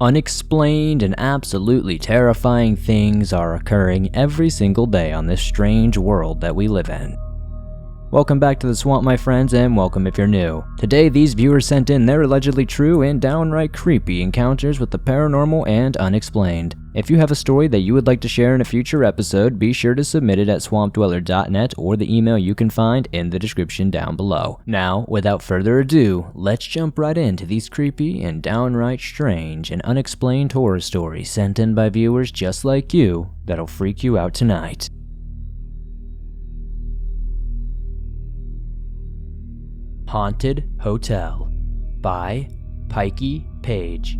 Unexplained and absolutely terrifying things are occurring every single day on this strange world that we live in. Welcome back to the swamp, my friends, and welcome if you're new. Today, these viewers sent in their allegedly true and downright creepy encounters with the paranormal and unexplained. If you have a story that you would like to share in a future episode, be sure to submit it at swampdweller.net or the email you can find in the description down below. Now, without further ado, let's jump right into these creepy and downright strange and unexplained horror stories sent in by viewers just like you that'll freak you out tonight. Haunted Hotel by Pikey Page.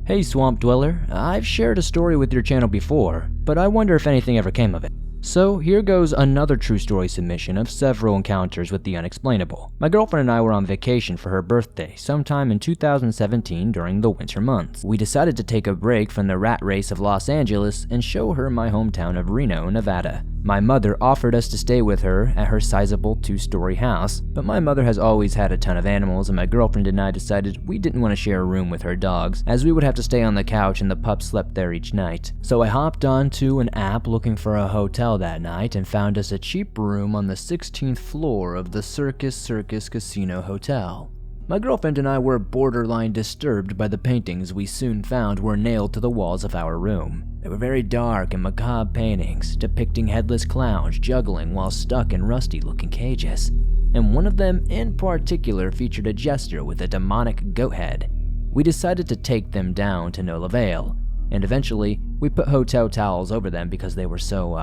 Hey Swamp Dweller, I've shared a story with your channel before, but I wonder if anything ever came of it. So here goes another true story submission of several encounters with the unexplainable. My girlfriend and I were on vacation for her birthday sometime in 2017 during the winter months. We decided to take a break from the rat race of Los Angeles and show her my hometown of Reno, Nevada. My mother offered us to stay with her at her sizable 2-story house, but my mother has always had a ton of animals and my girlfriend and I decided we didn't want to share a room with her dogs, as we would have to stay on the couch and the pups slept there each night. So I hopped onto an app looking for a hotel that night and found us a cheap room on the 16th floor of the Circus Casino Hotel. My girlfriend and I were borderline disturbed by the paintings we soon found were nailed to the walls of our room. They were very dark and macabre paintings, depicting headless clowns juggling while stuck in rusty-looking cages. And one of them in particular featured a jester with a demonic goat head. We decided to take them down to no avail, and eventually we put hotel towels over them because they were so,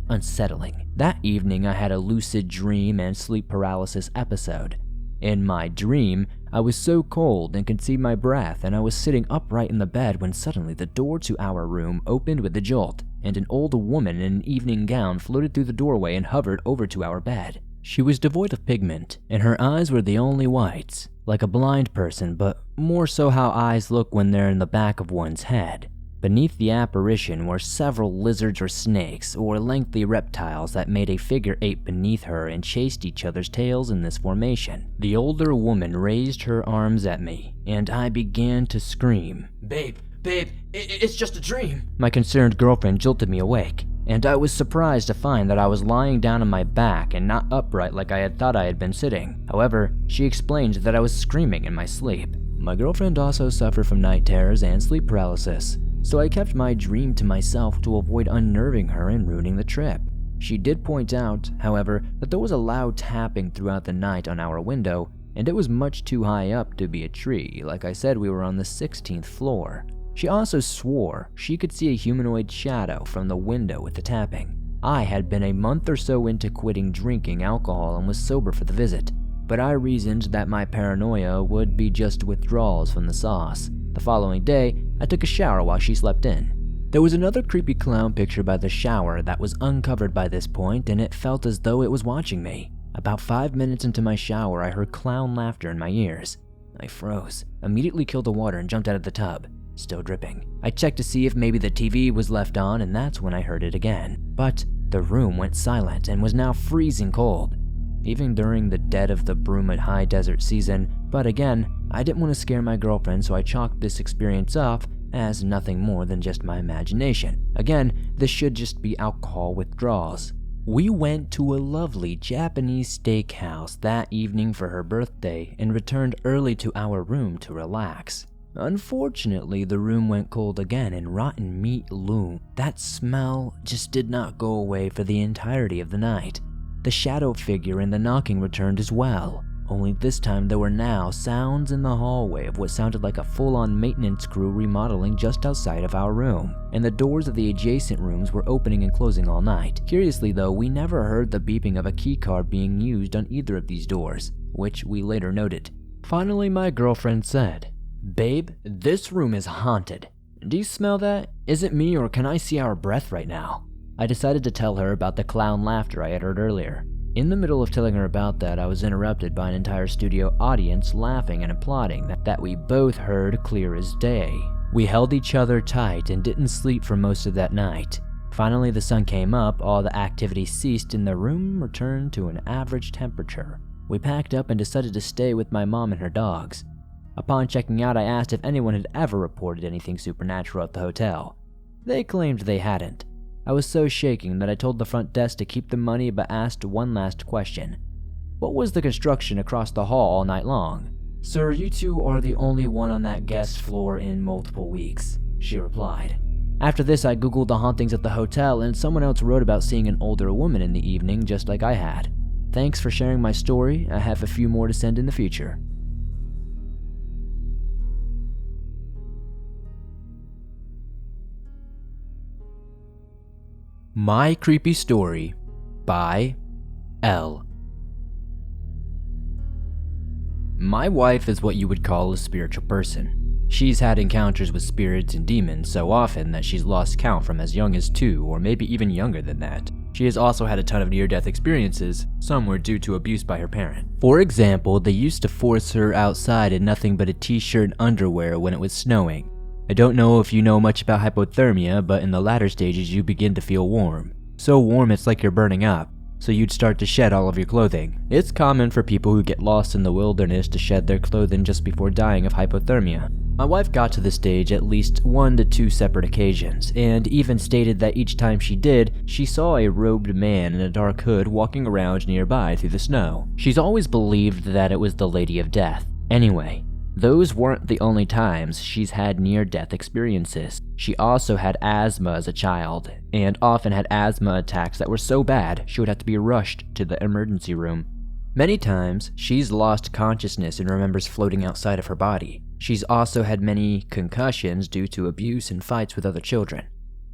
unsettling. That evening I had a lucid dream and sleep paralysis episode. In my dream, I was so cold and could see my breath, and I was sitting upright in the bed when suddenly the door to our room opened with a jolt, and an old woman in an evening gown floated through the doorway and hovered over to our bed. She was devoid of pigment, and her eyes were the only whites, like a blind person, but more so how eyes look when they're in the back of one's head. Beneath the apparition were several lizards or snakes or lengthy reptiles that made a figure 8 beneath her and chased each other's tails in this formation. The older woman raised her arms at me, and I began to scream. Babe, it's just a dream." My concerned girlfriend jolted me awake, and I was surprised to find that I was lying down on my back and not upright like I had thought I had been sitting. However, she explained that I was screaming in my sleep. My girlfriend also suffered from night terrors and sleep paralysis, so I kept my dream to myself to avoid unnerving her and ruining the trip. She did point out, however, that there was a loud tapping throughout the night on our window, and it was much too high up to be a tree. Like I said, we were on the 16th floor. She also swore she could see a humanoid shadow from the window with the tapping. I had been a month or so into quitting drinking alcohol and was sober for the visit, but I reasoned that my paranoia would be just withdrawals from the sauce. The following day, I took a shower while she slept in. There was another creepy clown picture by the shower that was uncovered by this point, and it felt as though it was watching me. About 5 minutes into my shower, I heard clown laughter in my ears. I froze, immediately killed the water and jumped out of the tub, still dripping. I checked to see if maybe the TV was left on, and that's when I heard it again. But the room went silent and was now freezing cold, even during the dead of the brumid high desert season. But again, I didn't want to scare my girlfriend, so I chalked this experience off as nothing more than just my imagination. Again, this should just be alcohol withdrawals. We went to a lovely Japanese steakhouse that evening for her birthday and returned early to our room to relax. Unfortunately, the room went cold again and rotten meat loomed. That smell just did not go away for the entirety of the night. The shadow figure and the knocking returned as well. Only this time there were now sounds in the hallway of what sounded like a full-on maintenance crew remodeling just outside of our room, and the doors of the adjacent rooms were opening and closing all night. Curiously though, we never heard the beeping of a keycard being used on either of these doors, which we later noted. Finally, my girlfriend said, "Babe, this room is haunted. Do you smell that? Is it me, or can I see our breath right now?" I decided to tell her about the clown laughter I had heard earlier. In the middle of telling her about that, I was interrupted by an entire studio audience laughing and applauding that we both heard clear as day. We held each other tight and didn't sleep for most of that night. Finally, the sun came up, all the activity ceased, and the room returned to an average temperature. We packed up and decided to stay with my mom and her dogs. Upon checking out, I asked if anyone had ever reported anything supernatural at the hotel. They claimed they hadn't. I was so shaken that I told the front desk to keep the money but asked one last question. What was the construction across the hall all night long? Sir, you two are the only one on that guest floor in multiple weeks, she replied. After this, I googled the hauntings at the hotel, and someone else wrote about seeing an older woman in the evening just like I had. Thanks for sharing my story. I have a few more to send in the future. My Creepy Story by L. My wife is what you would call a spiritual person. She's had encounters with spirits and demons so often that she's lost count from as young as 2 or maybe even younger than that. She has also had a ton of near-death experiences. Some were due to abuse by her parent. For example, they used to force her outside in nothing but a t-shirt and underwear when it was snowing. I don't know if you know much about hypothermia, but in the latter stages you begin to feel warm. So warm it's like you're burning up, so you'd start to shed all of your clothing. It's common for people who get lost in the wilderness to shed their clothing just before dying of hypothermia. My wife got to this stage at least 1 to 2 separate occasions, and even stated that each time she did, she saw a robed man in a dark hood walking around nearby through the snow. She's always believed that it was the Lady of Death. Anyway, those weren't the only times she's had near-death experiences. She also had asthma as a child, and often had asthma attacks that were so bad she would have to be rushed to the emergency room. Many times, she's lost consciousness and remembers floating outside of her body. She's also had many concussions due to abuse and fights with other children.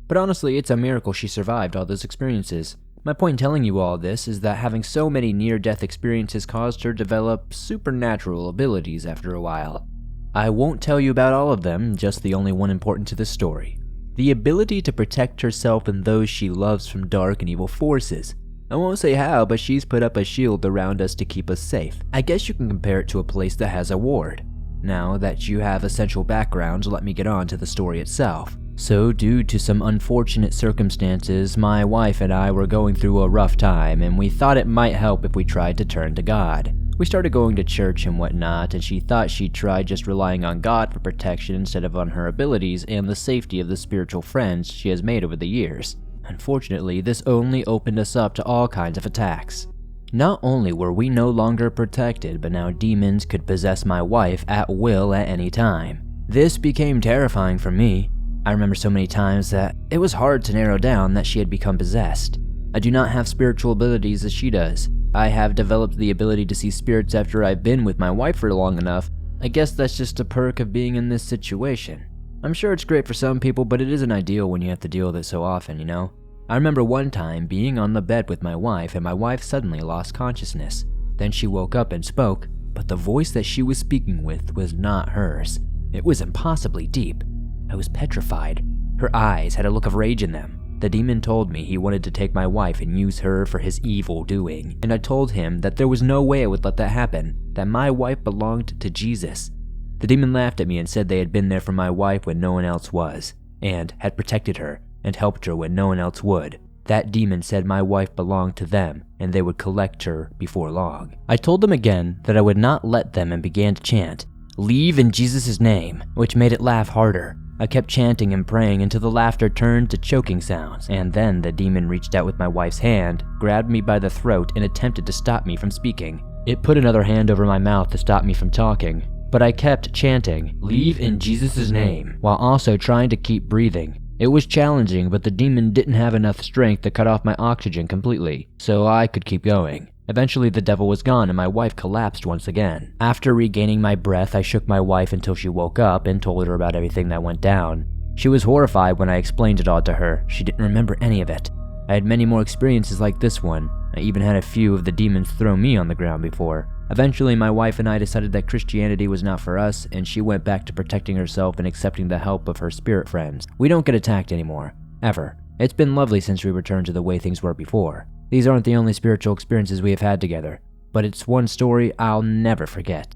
But honestly, it's a miracle she survived all those experiences. My point in telling you all this is that having so many near-death experiences caused her to develop supernatural abilities after a while. I won't tell you about all of them, just the only one important to this story. The ability to protect herself and those she loves from dark and evil forces. I won't say how, but she's put up a shield around us to keep us safe. I guess you can compare it to a place that has a ward. Now that you have essential background, let me get on to the story itself. So, due to some unfortunate circumstances, my wife and I were going through a rough time, and we thought it might help if we tried to turn to God. We started going to church and whatnot, and she thought she'd try just relying on God for protection instead of on her abilities and the safety of the spiritual friends she has made over the years. Unfortunately, this only opened us up to all kinds of attacks. Not only were we no longer protected, but now demons could possess my wife at will at any time. This became terrifying for me. I remember so many times that it was hard to narrow down that she had become possessed. I do not have spiritual abilities as she does. I have developed the ability to see spirits after I've been with my wife for long enough. I guess that's just a perk of being in this situation. I'm sure it's great for some people, but it isn't ideal when you have to deal with it so often, you know? I remember one time being on the bed with my wife, and my wife suddenly lost consciousness. Then she woke up and spoke, but the voice that she was speaking with was not hers. It was impossibly deep. I was petrified. Her eyes had a look of rage in them. The demon told me he wanted to take my wife and use her for his evil doing, and I told him that there was no way I would let that happen, that my wife belonged to Jesus. The demon laughed at me and said they had been there for my wife when no one else was, and had protected her and helped her when no one else would. That demon said my wife belonged to them, and they would collect her before long. I told them again that I would not let them and began to chant, "Leave in Jesus' name," which made it laugh harder. I kept chanting and praying until the laughter turned to choking sounds, and then the demon reached out with my wife's hand, grabbed me by the throat, and attempted to stop me from speaking. It put another hand over my mouth to stop me from talking, but I kept chanting, "Leave in Jesus' name," while also trying to keep breathing. It was challenging, but the demon didn't have enough strength to cut off my oxygen completely, so I could keep going. Eventually, the devil was gone and my wife collapsed once again. After regaining my breath, I shook my wife until she woke up and told her about everything that went down. She was horrified when I explained it all to her. She didn't remember any of it. I had many more experiences like this one. I even had a few of the demons throw me on the ground before. Eventually, my wife and I decided that Christianity was not for us, and she went back to protecting herself and accepting the help of her spirit friends. We don't get attacked anymore. Ever. It's been lovely since we returned to the way things were before. These aren't the only spiritual experiences we have had together, but it's one story I'll never forget.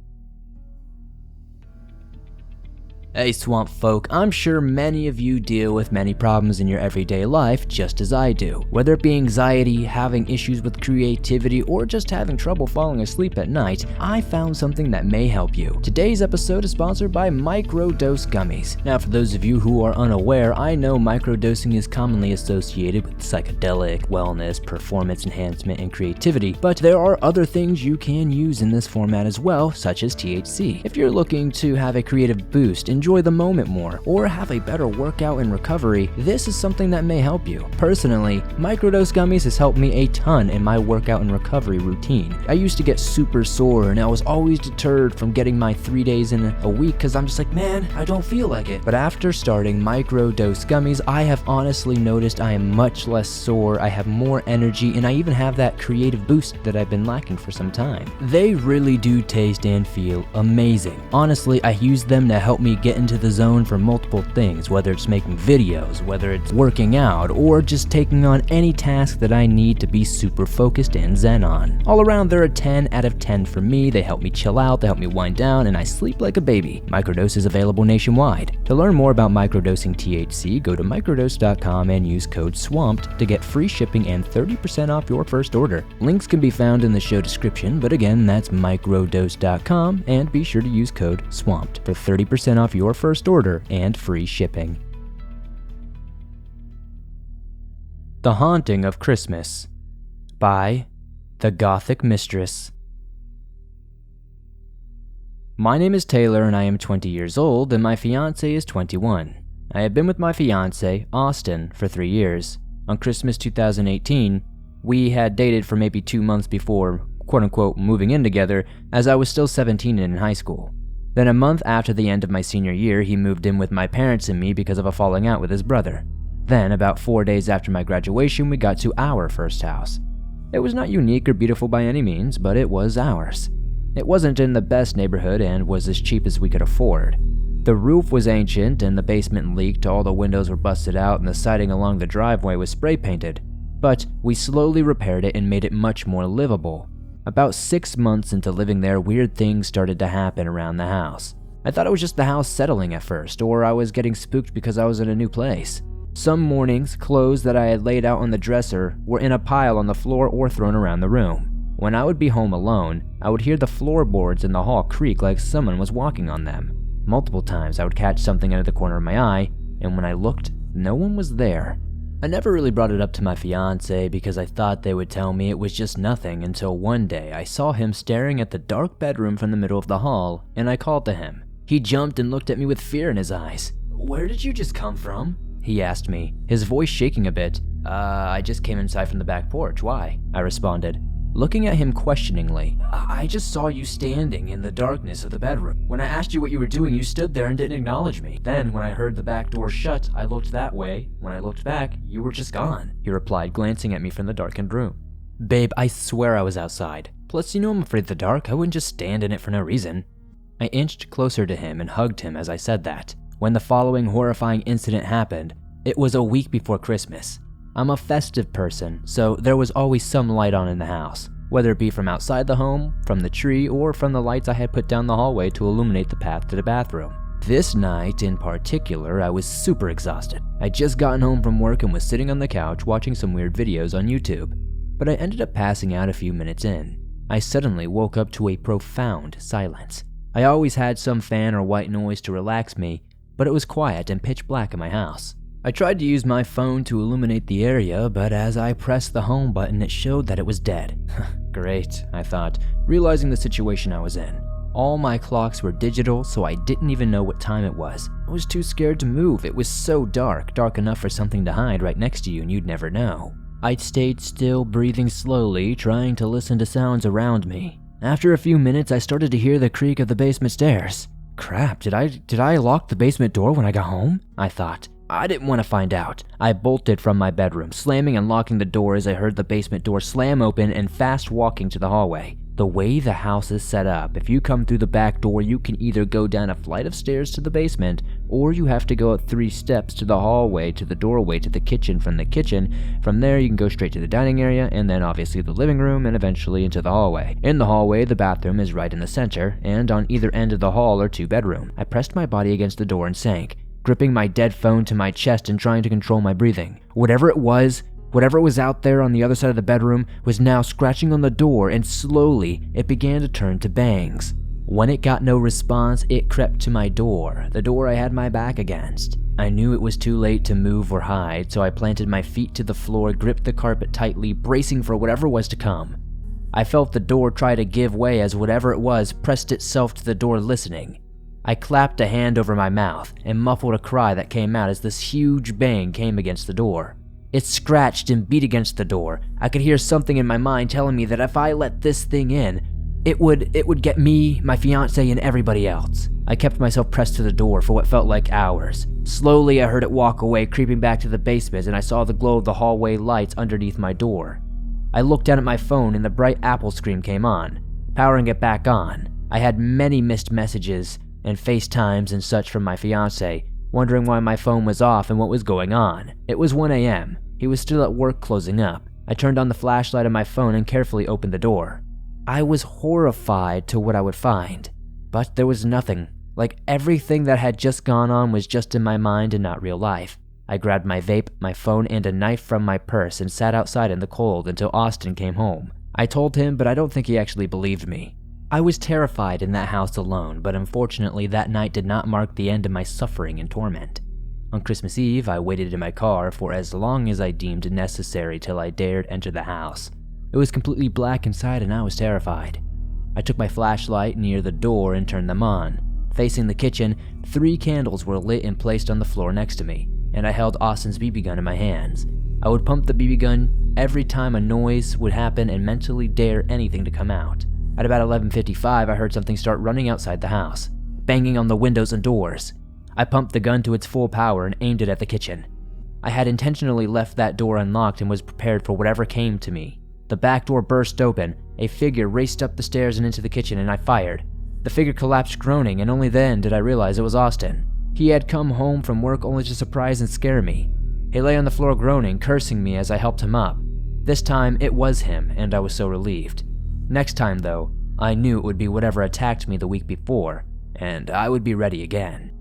Hey swamp folk, I'm sure many of you deal with many problems in your everyday life just as I do. Whether it be anxiety, having issues with creativity, or just having trouble falling asleep at night, I found something that may help you. Today's episode is sponsored by Microdose Gummies. Now for those of you who are unaware, I know microdosing is commonly associated with psychedelic, wellness, performance enhancement, and creativity, but there are other things you can use in this format as well, such as THC. If you're looking to have a creative boost, enjoy the moment more, or have a better workout and recovery, this is something that may help you. Personally, Microdose Gummies has helped me a ton in my workout and recovery routine. I used to get super sore and I was always deterred from getting my 3 days in a week because I'm just like, man, I don't feel like it. But after starting Microdose Gummies, I have honestly noticed I am much less sore, I have more energy, and I even have that creative boost that I've been lacking for some time. They really do taste and feel amazing. Honestly, I use them to help me get into the zone for multiple things, whether it's making videos, whether it's working out, or just taking on any task that I need to be super focused and zen on. All around, they're a 10 out of 10 for me. They help me chill out, they help me wind down, and I sleep like a baby. Microdose is available nationwide. To learn more about microdosing THC, go to microdose.com and use code SWAMPED to get free shipping and 30% off your first order. Links can be found in the show description, but again, that's microdose.com, and be sure to use code SWAMPED for 30% off your first order and free shipping. The Haunting of Christmas by The-Gothic-Mistress. My name is Taylor and I am 20 years old and my fiancé is 21. I have been with my fiancé, Austin, for 3 years. On Christmas 2018, we had dated for maybe 2 months before quote-unquote moving in together, as I was still 17 and in high school. Then a month after the end of my senior year, he moved in with my parents and me because of a falling out with his brother. Then, about 4 days after my graduation, we got to our first house. It was not unique or beautiful by any means, but it was ours. It wasn't in the best neighborhood and was as cheap as we could afford. The roof was ancient and the basement leaked, all the windows were busted out and the siding along the driveway was spray painted. But we slowly repaired it and made it much more livable. About 6 months into living there, weird things started to happen around the house. I thought it was just the house settling at first, or I was getting spooked because I was in a new place. Some mornings, clothes that I had laid out on the dresser were in a pile on the floor or thrown around the room. When I would be home alone, I would hear the floorboards in the hall creak like someone was walking on them. Multiple times I would catch something out of the corner of my eye, and when I looked, no one was there. I never really brought it up to my fiancé because I thought they would tell me it was just nothing until one day I saw him staring at the dark bedroom from the middle of the hall, and I called to him. He jumped and looked at me with fear in his eyes. "Where did you just come from?" he asked me, his voice shaking a bit. I just came inside from the back porch, why?" I responded, looking at him questioningly. I just saw you standing in the darkness of the bedroom. When I asked you what you were doing, you stood there and didn't acknowledge me. Then, when I heard the back door shut, I looked that way. When I looked back, you were just gone," he replied, glancing at me from the darkened room. "Babe, I swear I was outside. Plus, you know I'm afraid of the dark. I wouldn't just stand in it for no reason." I inched closer to him and hugged him as I said that. When the following horrifying incident happened, it was a week before Christmas. I'm a festive person, so there was always some light on in the house, whether it be from outside the home, from the tree, or from the lights I had put down the hallway to illuminate the path to the bathroom. This night in particular, I was super exhausted. I'd just gotten home from work and was sitting on the couch watching some weird videos on YouTube, but I ended up passing out a few minutes in. I suddenly woke up to a profound silence. I always had some fan or white noise to relax me, but it was quiet and pitch black in my house. I tried to use my phone to illuminate the area, but as I pressed the home button, it showed that it was dead. Great, I thought, realizing the situation I was in. All my clocks were digital, so I didn't even know what time it was. I was too scared to move. It was so dark, dark enough for something to hide right next to you and you'd never know. I stayed still, breathing slowly, trying to listen to sounds around me. After a few minutes, I started to hear the creak of the basement stairs. Crap, did I lock the basement door when I got home? I thought. I didn't want to find out. I bolted from my bedroom, slamming and locking the door as I heard the basement door slam open and fast walking to the hallway. The way the house is set up, if you come through the back door, you can either go down a flight of stairs to the basement or you have to go up 3 steps to the hallway to the doorway to the kitchen. From the kitchen, from there you can go straight to the dining area, and then obviously the living room, and eventually into the hallway. In the hallway, the bathroom is right in the center, and on either end of the hall are 2 bedrooms. I pressed my body against the door and sank, gripping my dead phone to my chest and trying to control my breathing. Whatever it was out there on the other side of the bedroom was now scratching on the door, and slowly it began to turn to bangs. When it got no response, it crept to my door, the door I had my back against. I knew it was too late to move or hide, so I planted my feet to the floor, gripped the carpet tightly, bracing for whatever was to come. I felt the door try to give way as whatever it was pressed itself to the door, listening. I clapped a hand over my mouth and muffled a cry that came out as this huge bang came against the door. It scratched and beat against the door. I could hear something in my mind telling me that if I let this thing in, it would get me, my fiancé, and everybody else. I kept myself pressed to the door for what felt like hours. Slowly, I heard it walk away, creeping back to the basement, and I saw the glow of the hallway lights underneath my door. I looked down at my phone, and the bright Apple screen came on. Powering it back on, I had many missed messages and FaceTimes and such from my fiancé, wondering why my phone was off and what was going on. It was 1 a.m. He was still at work closing up. I turned on the flashlight on my phone and carefully opened the door. I was horrified to what I would find, but there was nothing. Like everything that had just gone on was just in my mind and not real life. I grabbed my vape, my phone, and a knife from my purse and sat outside in the cold until Austin came home. I told him, but I don't think he actually believed me. I was terrified in that house alone, but unfortunately that night did not mark the end of my suffering and torment. On Christmas Eve, I waited in my car for as long as I deemed necessary till I dared enter the house. It was completely black inside and I was terrified. I took my flashlight near the door and turned them on. Facing the kitchen, 3 candles were lit and placed on the floor next to me, and I held Austin's BB gun in my hands. I would pump the BB gun every time a noise would happen and mentally dare anything to come out. At about 11:55, I heard something start running outside the house, banging on the windows and doors. I pumped the gun to its full power and aimed it at the kitchen. I had intentionally left that door unlocked and was prepared for whatever came to me. The back door burst open, a figure raced up the stairs and into the kitchen, and I fired. The figure collapsed groaning, and only then did I realize it was Austin. He had come home from work only to surprise and scare me. He lay on the floor groaning, cursing me as I helped him up. This time, it was him, and I was so relieved. Next time, though, I knew it would be whatever attacked me the week before, and I would be ready again.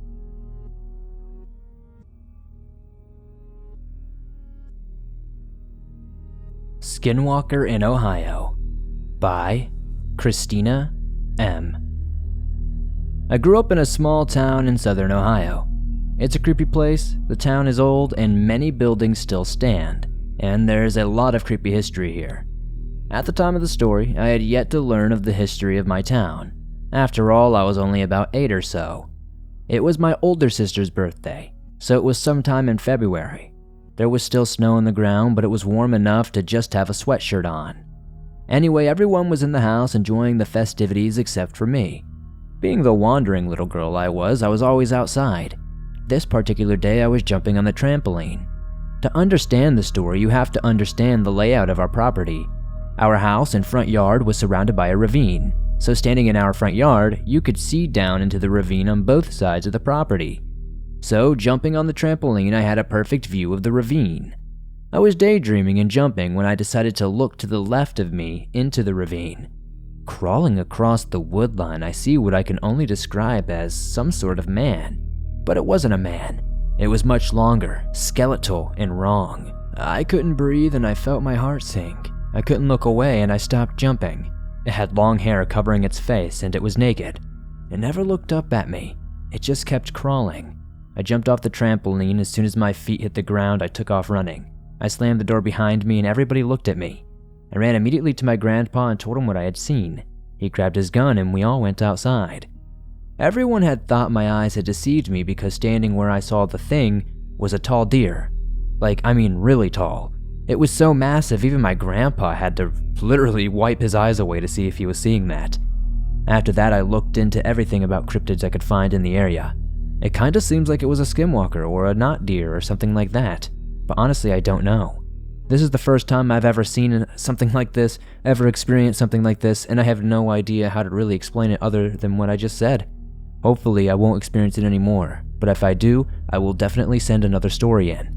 Skinwalker in Ohio by Kristina M. I grew up in a small town in southern Ohio. It's a creepy place, the town is old, and many buildings still stand, and there's a lot of creepy history here. At the time of the story, I had yet to learn of the history of my town. After all, I was only about 8 or so. It was my older sister's birthday, so it was sometime in February. There was still snow on the ground, but it was warm enough to just have a sweatshirt on. Anyway, everyone was in the house enjoying the festivities except for me. Being the wandering little girl I was always outside. This particular day, I was jumping on the trampoline. To understand the story, you have to understand the layout of our property. Our house and front yard was surrounded by a ravine, so standing in our front yard, you could see down into the ravine on both sides of the property. So, jumping on the trampoline, I had a perfect view of the ravine. I was daydreaming and jumping when I decided to look to the left of me into the ravine. Crawling across the woodline, I see what I can only describe as some sort of man. But it wasn't a man. It was much longer, skeletal, and wrong. I couldn't breathe and I felt my heart sink. I couldn't look away and I stopped jumping. It had long hair covering its face and it was naked. It never looked up at me. It just kept crawling. I jumped off the trampoline. As soon as my feet hit the ground, I took off running. I slammed the door behind me and everybody looked at me. I ran immediately to my grandpa and told him what I had seen. He grabbed his gun and we all went outside. Everyone had thought my eyes had deceived me because standing where I saw the thing was a tall deer. Really tall. It was so massive even my grandpa had to literally wipe his eyes away to see if he was seeing that. After that, I looked into everything about cryptids I could find in the area. It kinda seems like it was a skinwalker or a knot deer or something like that, but honestly I don't know. This is the first time I've ever seen something like this, ever experienced something like this, and I have no idea how to really explain it other than what I just said. Hopefully I won't experience it anymore, but if I do, I will definitely send another story in.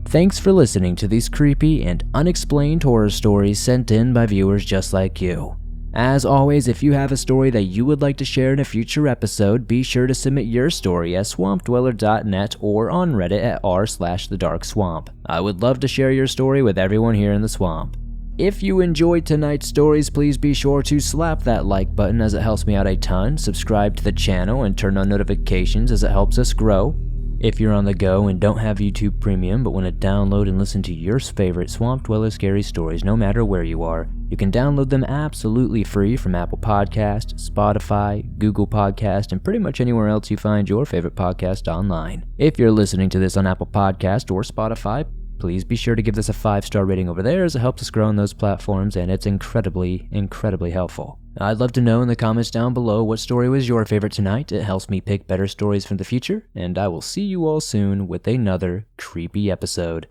Thanks for listening to these creepy and unexplained horror stories sent in by viewers just like you. As always, if you have a story that you would like to share in a future episode, be sure to submit your story at swampdweller.net or on Reddit at r/thedarkswamp. I would love to share your story with everyone here in the swamp. If you enjoyed tonight's stories, please be sure to slap that like button as it helps me out a ton, subscribe to the channel, and turn on notifications as it helps us grow. If you're on the go and don't have YouTube Premium but want to download and listen to your favorite Swamp Dweller scary stories no matter where you are, you can download them absolutely free from Apple Podcast, Spotify, Google Podcast, and pretty much anywhere else you find your favorite podcast online. If you're listening to this on Apple Podcast or Spotify, please be sure to give this a 5-star rating over there as it helps us grow on those platforms, and it's incredibly, incredibly helpful. I'd love to know in the comments down below what story was your favorite tonight. It helps me pick better stories from the future, and I will see you all soon with another creepy episode.